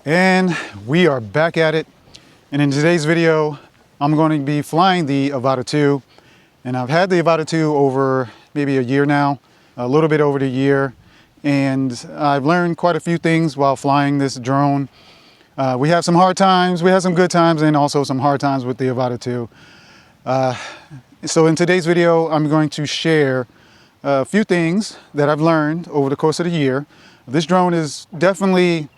And we are back at it. And in today's video, I'm going to be flying the Avata 2. And I've had the Avata 2 over maybe a year now, a little bit over the year. And I've learned quite a few things while flying this drone. We have some hard times, we have some good times, and also some hard times with the Avata 2. So in today's video, I'm going to share a few things that I've learned over the course of the year. This drone is definitely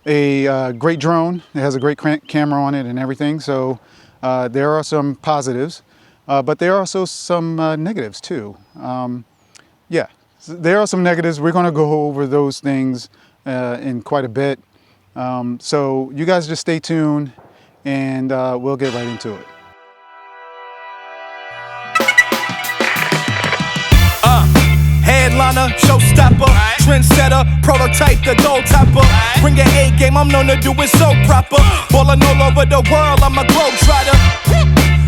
a great drone. It has a great camera on it and everything. So there are some positives, but there are also some negatives too. Yeah, there are some negatives. We're going to go over those things in quite a bit. So you guys just stay tuned and we'll get right into it. Headliner, showstopper, trendsetter, prototype, the gold topper. Bring your A game, I'm known to do it so proper. Ballin' all over the world, I'm a globetrotter.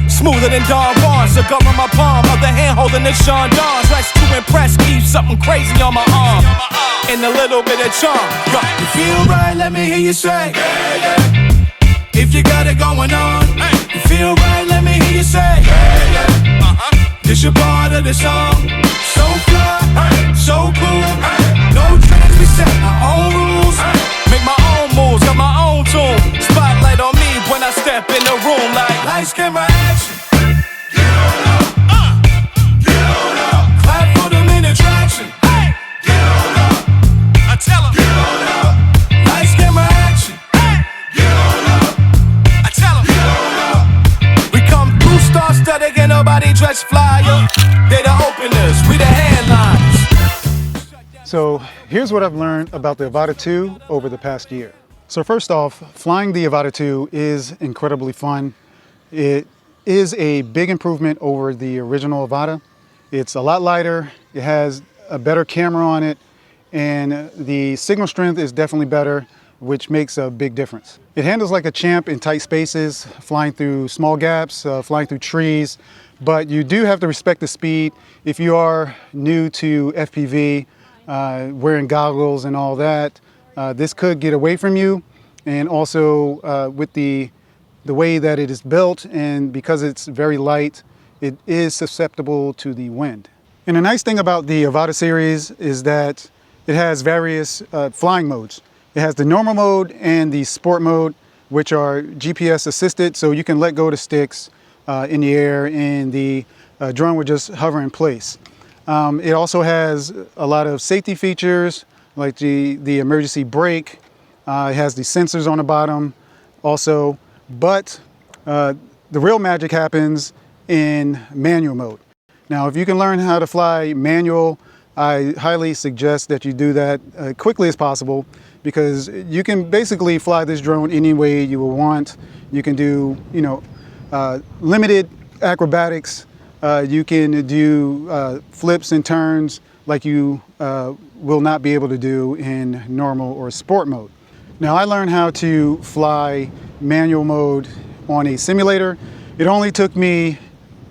Smoother than Don Juan, cigar in my palm, other hand holding the Sean Don. Dressed to impress, keep something crazy on my arm, and a little bit of charm. You feel right, let me hear you say, yeah, yeah. If you got it going on, you feel right, let me hear you say, yeah, yeah. This your part of the song. So fly, so cool. No trends, we set our own rules. Make my own moves, got my own tune. Spotlight on me when I step in the room like lights, camera, action. Get on up, get on up. Clap for the minute traction. Hey, get on up. I tell 'em, get on up. Lights, camera, action. Hey, get on up. I tell 'em, get on up. We come through star-studded, ain't nobody dressed flyer. They the openers, we the headlines. So here's what I've learned about the Avata 2 over the past year. So first off, flying the Avata 2 is incredibly fun. It is a big improvement over the original Avata. It's a lot lighter, it has a better camera on it, and the signal strength is definitely better, which makes a big difference. It handles like a champ in tight spaces, flying through small gaps, flying through trees, but you do have to respect the speed. If you are new to FPV, wearing goggles and all that, this could get away from you. And also with the way that it is built, and because it's very light, it is susceptible to the wind. And the nice thing about the Avata series is that it has various flying modes. It has the normal mode and the sport mode, which are GPS assisted, so you can let go of the sticks in the air and the drone would just hover in place. It also has a lot of safety features like the emergency brake. It has the sensors on the bottom also, but the real magic happens in manual mode. Now, if you can learn how to fly manual, I highly suggest that you do that quickly as possible, because you can basically fly this drone any way you will want. You can do, limited acrobatics. You can do flips and turns like you will not be able to do in normal or sport mode. Now, I learned how to fly manual mode on a simulator. It only took me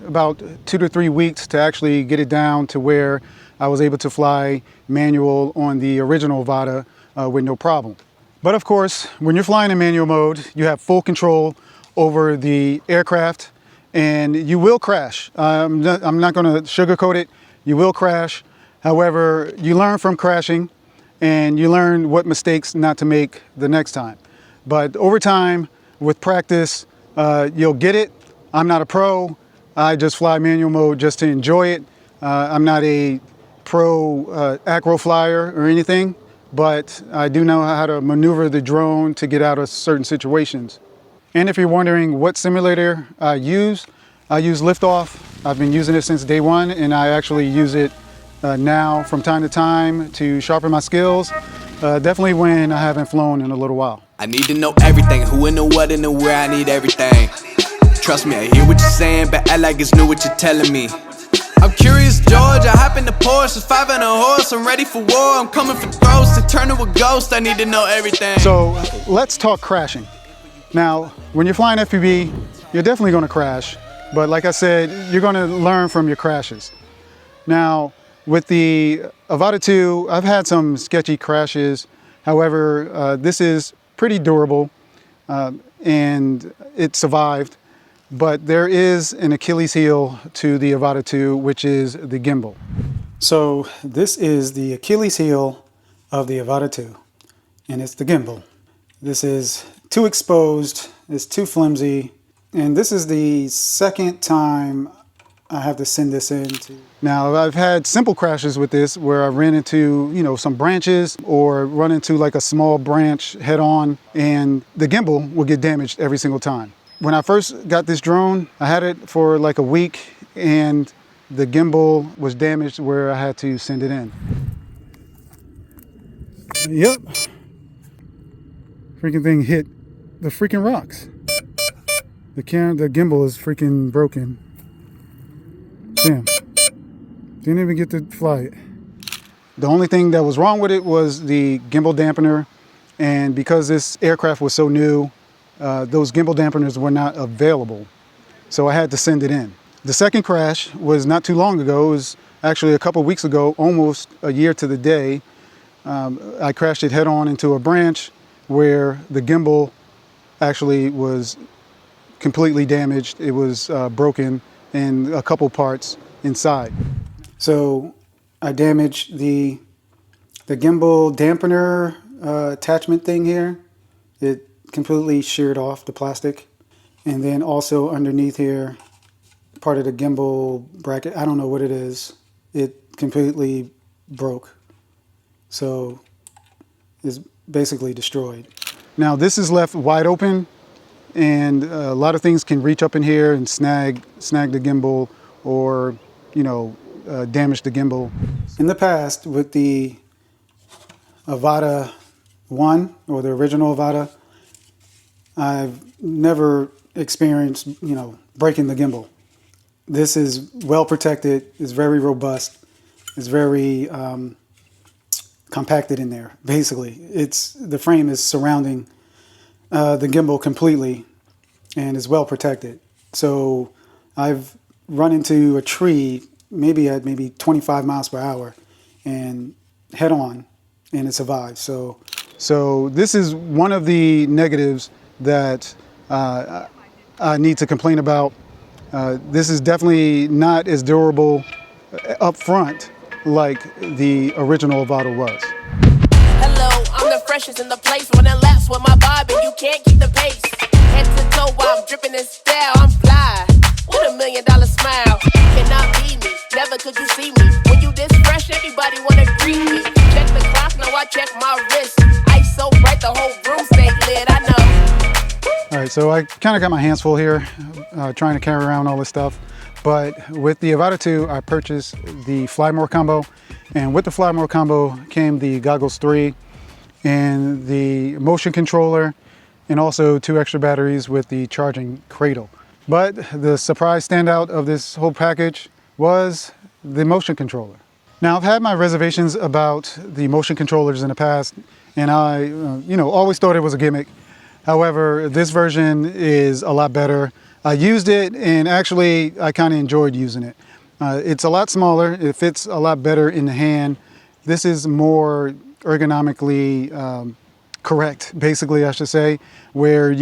about 2 to 3 weeks to actually get it down to where I was able to fly manual on the original Avata with no problem. But of course, when you're flying in manual mode, you have full control over the aircraft, and you will crash. I'm not going to sugarcoat it. You will crash. However, you learn from crashing, and you learn what mistakes not to make the next time. But over time, with practice, you'll get it. I'm not a pro. I just fly manual mode just to enjoy it. I'm not a pro acro flyer or anything, but I do know how to maneuver the drone to get out of certain situations. And if you're wondering what simulator I use Liftoff. I've been using it since day one, and I actually use it now from time to time to sharpen my skills, definitely when I haven't flown in a little while. I need to know everything, who and the what and the where, I need everything. Trust me, I hear what you're saying, but act like it's new what you're telling me. I'm curious, George, I hop in the Porsche, it's 5 and a horse, I'm ready for war, I'm coming for throats, to turn to a ghost, I need to know everything. So let's talk crashing. Now, when you're flying FPV, you're definitely gonna crash, but like I said, you're gonna learn from your crashes. Now, with the Avata 2, I've had some sketchy crashes. However, this is pretty durable, and it survived. But there is an Achilles heel to the Avata 2, which is the gimbal. So this is the Achilles heel of the Avata 2, and it's the gimbal. This is too exposed, it's too flimsy, and this is the second time I have to send this in. Now, I've had simple crashes with this where I ran into, some branches or run into like a small branch head on, and the gimbal will get damaged every single time. When I first got this drone, I had it for like a week, and the gimbal was damaged where I had to send it in. Yep. Freaking thing hit the freaking rocks. The gimbal is freaking broken. Damn. Didn't even get to fly it. The only thing that was wrong with it was the gimbal dampener, and because this aircraft was so new, those gimbal dampeners were not available, so I had to send it in. The second crash was not too long ago. It was actually a couple weeks ago, almost a year to the day. I crashed it head on into a branch where the gimbal actually was completely damaged. It was broken in a couple parts inside. So I damaged the gimbal dampener attachment thing here. It completely sheared off the plastic, and then also underneath here, part of the gimbal bracket, I don't know what it is, it completely broke, so it's basically destroyed. Now this is left wide open, and a lot of things can reach up in here and snag the gimbal, or damage the gimbal. In the past, with the Avata 1 or the original Avata, I've never experienced, breaking the gimbal. This is well protected, it's very robust, it's very compacted in there, basically. The frame is surrounding the gimbal completely and is well protected. So I've run into a tree maybe at 25 miles per hour and head on, and it survived. So this is one of the negatives that I need to complain about. This is definitely not as durable up front like the original Avata was. Hello, I'm the freshest in the place. Running laps with my vibe and you can't keep the pace. Head to toe while I'm dripping in style. I'm fly with $1 million smile. Cannot be me, never could you see me. When you this fresh, everybody wanna greet me. Check the clock, now I check my wrist. Ice so bright, the whole room stay lit, I know. All right, so I kind of got my hands full here, trying to carry around all this stuff. But with the Avata 2, I purchased the Fly More combo, and with the Fly More combo came the Goggles 3 and the motion controller, and also 2 extra batteries with the charging cradle. But the surprise standout of this whole package was the motion controller. Now, I've had my reservations about the motion controllers in the past, and I always thought it was a gimmick. However, this version is a lot better. I used it, and actually I kind of enjoyed using it. It's a lot smaller, it fits a lot better in the hand. This is more ergonomically correct, basically, I should say, where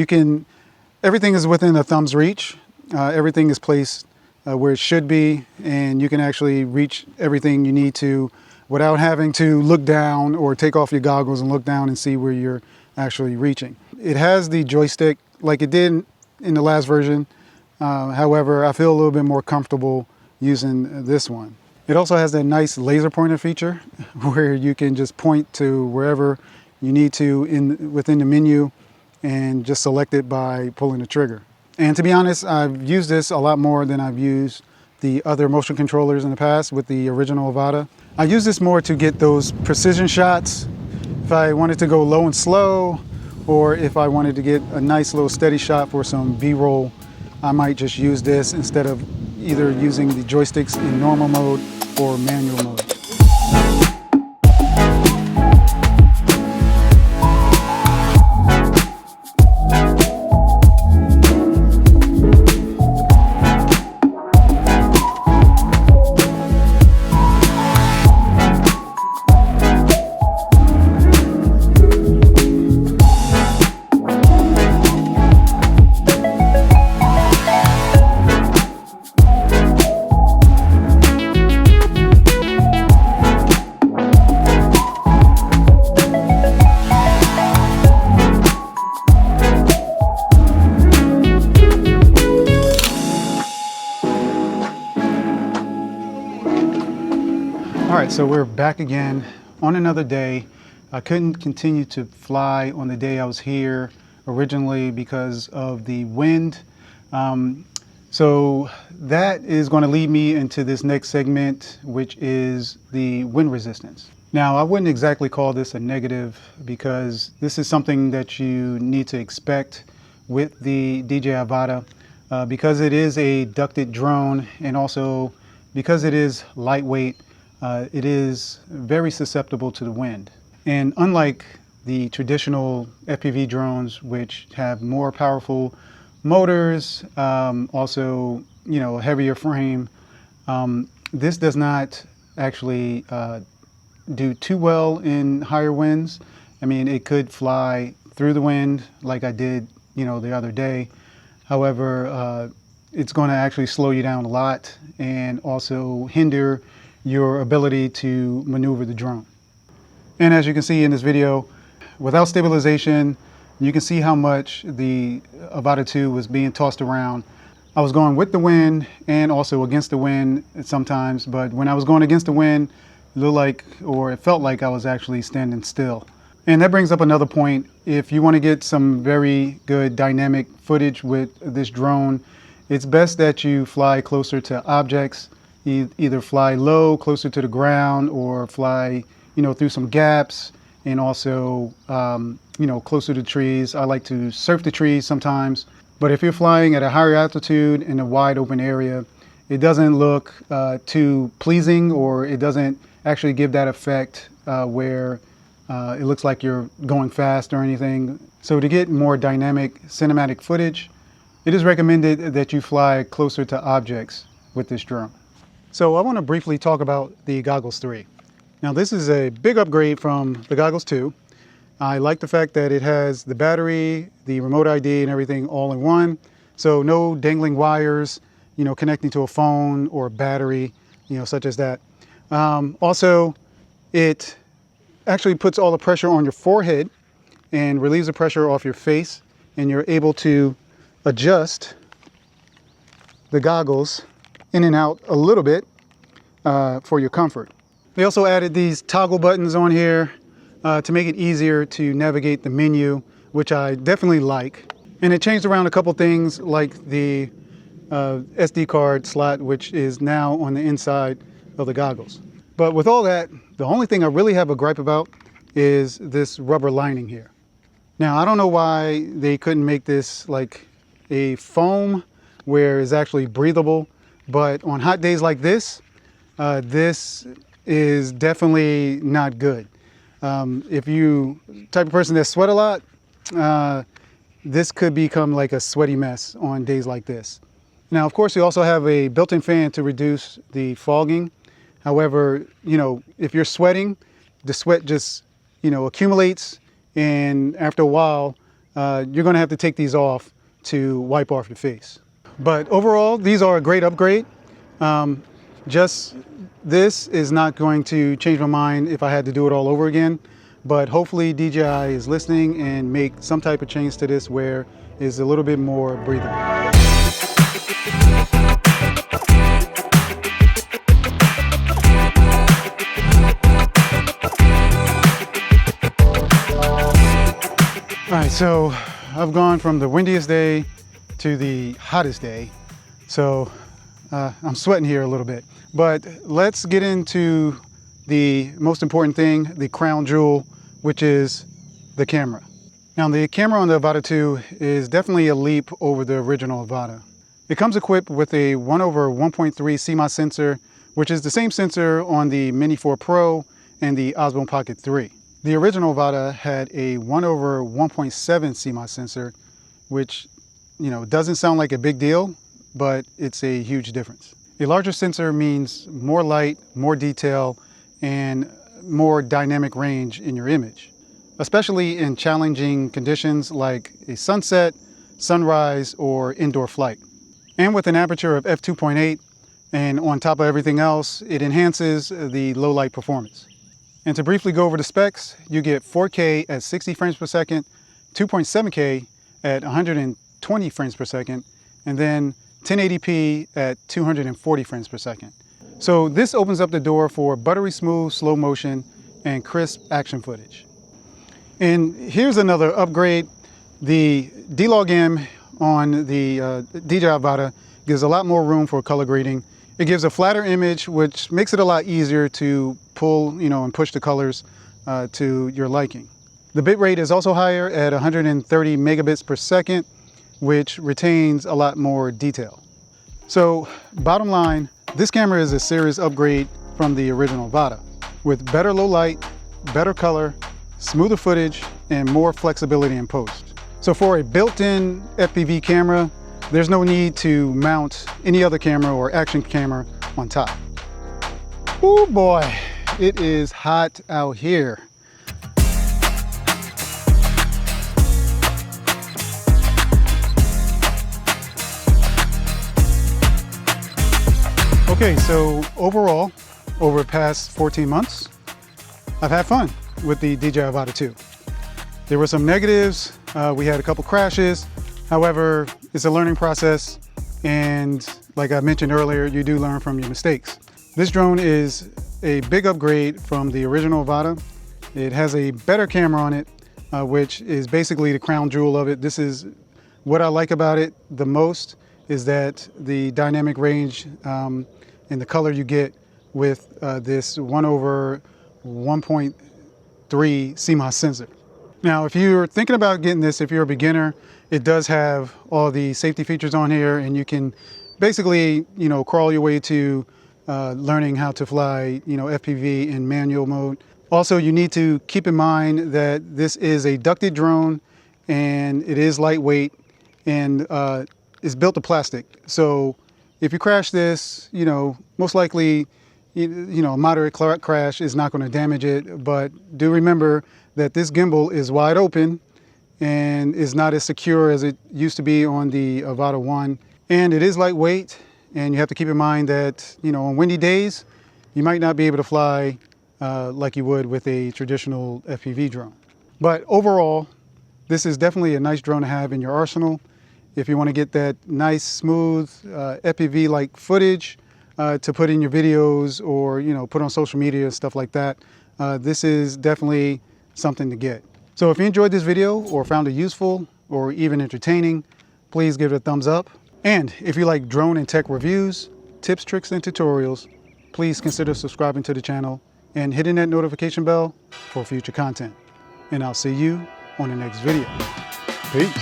everything is within a thumb's reach. Everything is placed where it should be, and you can actually reach everything you need to without having to look down or take off your goggles and look down and see where you're actually reaching. It has the joystick like it did in the last version. However, I feel a little bit more comfortable using this one. It also has that nice laser pointer feature where you can just point to wherever you need to within the menu and just select it by pulling the trigger. And to be honest, I've used this a lot more than I've used the other motion controllers in the past with the original Avata. I use this more to get those precision shots. If I wanted to go low and slow, or if I wanted to get a nice little steady shot for some B-roll, I might just use this instead of either using the joysticks in normal mode or manual mode. so we're back again on another day. I couldn't continue to fly on the day I was here originally because of the wind. So that is going to lead me into this next segment, which is the wind resistance. Now, I wouldn't exactly call this a negative because this is something that you need to expect with the DJI Avata because it is a ducted drone, and also because it is lightweight, it is very susceptible to the wind. And unlike the traditional FPV drones, which have more powerful motors, also, a heavier frame, this does not actually do too well in higher winds. I mean, it could fly through the wind like I did, the other day. However, it's going to actually slow you down a lot and also hinder your ability to maneuver the drone. And as you can see in this video, without stabilization, you can see how much the Avata 2 was being tossed around. I was going with the wind and also against the wind sometimes, but when I was going against the wind, it looked like, or it felt like I was actually standing still. And that brings up another point. If you want to get some very good dynamic footage with this drone, it's best that you fly closer to objects. Either fly low, closer to the ground, or fly, through some gaps, and also, closer to trees. I like to surf the trees sometimes. But if you're flying at a higher altitude in a wide open area, it doesn't look too pleasing, or it doesn't actually give that effect where it looks like you're going fast or anything. So to get more dynamic cinematic footage, it is recommended that you fly closer to objects with this drone. So I want to briefly talk about the Goggles 3. Now this is a big upgrade from the Goggles 2. I like the fact that it has the battery, the remote ID, and everything all in one. So no dangling wires, connecting to a phone or a battery, such as that. Also, it actually puts all the pressure on your forehead and relieves the pressure off your face, and you're able to adjust the goggles in and out a little bit for your comfort. They also added these toggle buttons on here to make it easier to navigate the menu, which I definitely like. And it changed around a couple things, like the SD card slot, which is now on the inside of the goggles. But with all that, the only thing I really have a gripe about is this rubber lining here. Now, I don't know why they couldn't make this like a foam where it's actually breathable, but on hot days like this, this is definitely not good. If you type of person that sweat a lot, this could become like a sweaty mess on days like this. Now, of course, you also have a built-in fan to reduce the fogging. However, if you're sweating, the sweat just, accumulates, and after a while, you're going to have to take these off to wipe off your face. But overall, these are a great upgrade. Just this is not going to change my mind if I had to do it all over again. But hopefully DJI is listening and make some type of change to this where it's a little bit more breathable. All right, so I've gone from the windiest day to the hottest day. So I'm sweating here a little bit, but let's get into the most important thing, the crown jewel, which is the camera. Now, the camera on the Avata 2 is definitely a leap over the original Avata. It comes equipped with a 1/1.3 CMOS sensor, which is the same sensor on the Mini 4 Pro and the Osmo Pocket 3. The original Avata had a 1/1.7 CMOS sensor, which, doesn't sound like a big deal, but it's a huge difference. A larger sensor means more light, more detail, and more dynamic range in your image, especially in challenging conditions like a sunset, sunrise, or indoor flight. And with an aperture of f2.8, and on top of everything else, it enhances the low light performance. And to briefly go over the specs, you get 4K at 60 frames per second, 2.7K at 120 frames per second, and then 1080p at 240 frames per second. So this opens up the door for buttery smooth slow motion and crisp action footage. And here's another upgrade. The D-Log M on the DJI Avata gives a lot more room for color grading. It gives a flatter image, which makes it a lot easier to pull, and push the colors to your liking. The bitrate is also higher at 130 megabits per second, which retains a lot more detail. So bottom line, this camera is a serious upgrade from the original Avata, with better low light, better color, smoother footage, and more flexibility in post. So for a built-in FPV camera, there's no need to mount any other camera or action camera on top. Oh boy, it is hot out here. Okay, so overall, over the past 14 months, I've had fun with the DJI Avata 2. There were some negatives, we had a couple crashes. However, it's a learning process, and like I mentioned earlier, you do learn from your mistakes. This drone is a big upgrade from the original Avata. It has a better camera on it, which is basically the crown jewel of it. This is what I like about it the most, is that the dynamic range and the color you get with this 1/1.3 CMOS sensor. Now, if you're thinking about getting this, if you're a beginner, it does have all the safety features on here, and you can basically, crawl your way to learning how to fly, FPV in manual mode. Also, you need to keep in mind that this is a ducted drone, and it is lightweight, and it's built of plastic. So if you crash this, most likely, a moderate crash is not going to damage it. But do remember that this gimbal is wide open and is not as secure as it used to be on the Avata 1. And it is lightweight, and you have to keep in mind that, on windy days, you might not be able to fly like you would with a traditional FPV drone. But overall, this is definitely a nice drone to have in your arsenal. If you want to get that nice, smooth, FPV-like footage to put in your videos or, put on social media, stuff like that, this is definitely something to get. So if you enjoyed this video or found it useful or even entertaining, please give it a thumbs up. And if you like drone and tech reviews, tips, tricks, and tutorials, please consider subscribing to the channel and hitting that notification bell for future content. And I'll see you on the next video. Peace.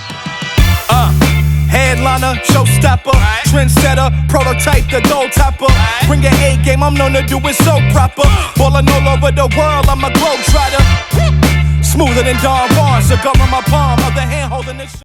Headliner, showstopper, trendsetter, prototype, the gold topper. Bring your A game, I'm known to do it so proper. Ballin' all over the world, I'm a globetrotter. Smoother than Don Juan, cigar in my palm, other hand holding this.